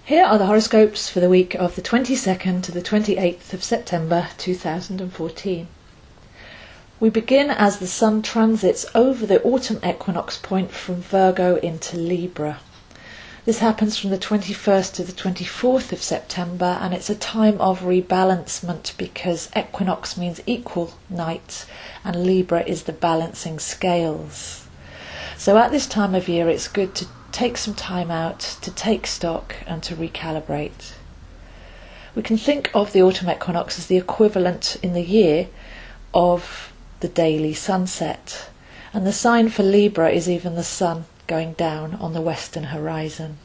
Here are the horoscopes for the week of the 22nd to the 28th of September 2014. We begin as the Sun transits over the autumn equinox point from Virgo into Libra. This happens from the 21st to the 24th of September, and it's a time of rebalancement because equinox means equal night and Libra is the balancing scales. So at this time of year it's good to take some time out to take stock and to recalibrate. We can think of the autumn equinox as the equivalent in the year of the daily sunset, and the sign for Libra is even the sun going down on the western horizon.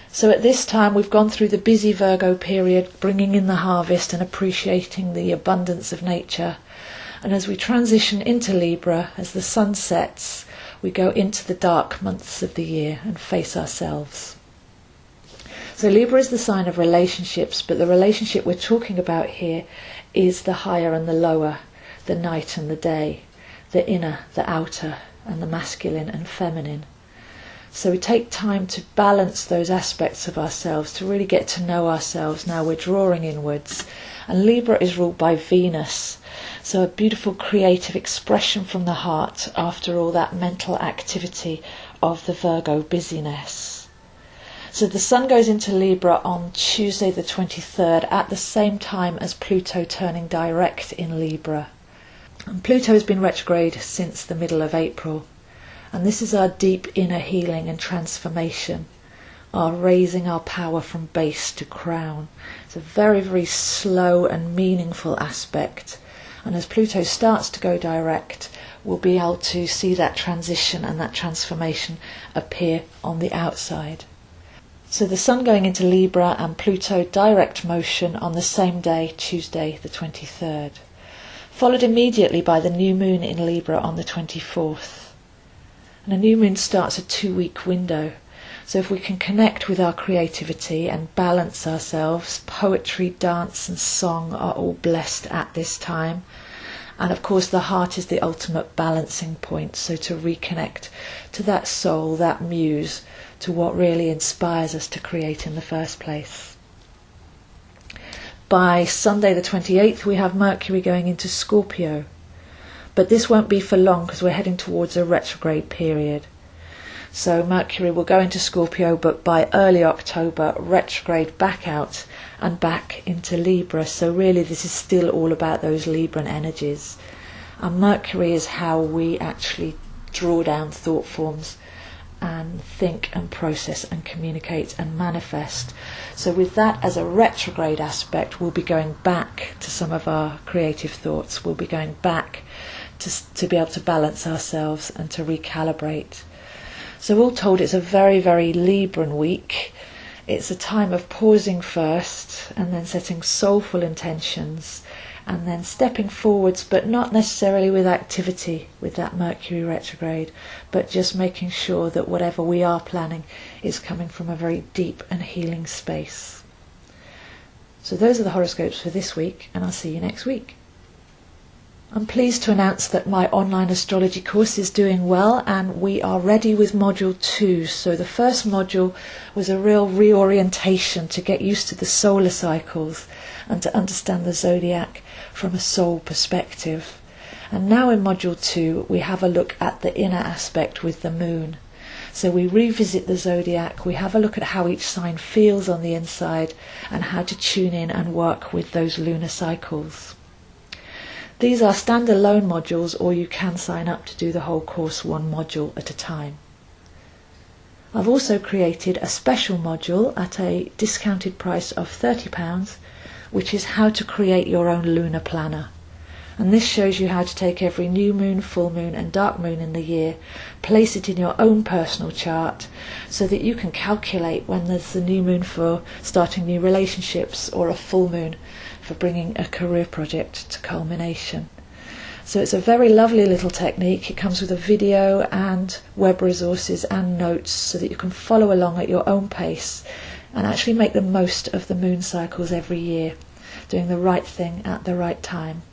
So at this time we've gone through the busy Virgo period, bringing in the harvest and appreciating the abundance of nature, and as we transition into Libra, as the sun sets, we go into the dark months of the year and face ourselves. So Libra is the sign of relationships, but the relationship we're talking about here is the higher and the lower, the night and the day, the inner, the outer, and the masculine and feminine. So we take time to balance those aspects of ourselves, to really get to know ourselves. Now we're drawing inwards, and Libra is ruled by Venus. So a beautiful creative expression from the heart after all that mental activity of the Virgo busyness. So the Sun goes into Libra on Tuesday the 23rd at the same time as Pluto turning direct in Libra. And Pluto has been retrograde since the middle of April. And this is our deep inner healing and transformation, our raising our power from base to crown. It's a very, very slow and meaningful aspect. And as Pluto starts to go direct, we'll be able to see that transition and that transformation appear on the outside. So the Sun going into Libra and Pluto direct motion on the same day, Tuesday the 23rd. Followed immediately by the new moon in Libra on the 24th. And a new moon starts a 2-week window. So if we can connect with our creativity and balance ourselves, poetry, dance and song are all blessed at this time. And of course the heart is the ultimate balancing point, so to reconnect to that soul, that muse, to what really inspires us to create in the first place. By Sunday the 28th we have Mercury going into Scorpio, but this won't be for long because we're heading towards a retrograde period. So Mercury will go into Scorpio, but by early October retrograde back out and back into Libra. So really this is still all about those Libran energies. And Mercury is how we actually draw down thought forms and think and process and communicate and manifest. So with that as a retrograde aspect, we'll be going back to some of our creative thoughts. We'll be going back to be able to balance ourselves and to recalibrate. So all told, it's a very, very Libran week. It's a time of pausing first and then setting soulful intentions and then stepping forwards, but not necessarily with activity with that Mercury retrograde, but just making sure that whatever we are planning is coming from a very deep and healing space. So those are the horoscopes for this week, and I'll see you next week. I'm pleased to announce that my online astrology course is doing well, and we are ready with module 2. So the first module was a real reorientation to get used to the solar cycles and to understand the zodiac from a soul perspective. And now in module 2 we have a look at the inner aspect with the moon. So we revisit the zodiac, we have a look at how each sign feels on the inside and how to tune in and work with those lunar cycles. These are standalone modules, or you can sign up to do the whole course one module at a time. I've also created a special module at a discounted price of £30, which is how to create your own lunar planner. And this shows you how to take every new moon, full moon and dark moon in the year, place it in your own personal chart so that you can calculate when there's the new moon for starting new relationships or a full moon for bringing a career project to culmination. So it's a very lovely little technique. It comes with a video and web resources and notes so that you can follow along at your own pace and actually make the most of the moon cycles every year, doing the right thing at the right time.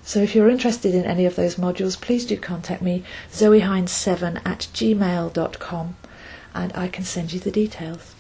So if you're interested in any of those modules, please do contact me, zoehines7@gmail.com, and I can send you the details.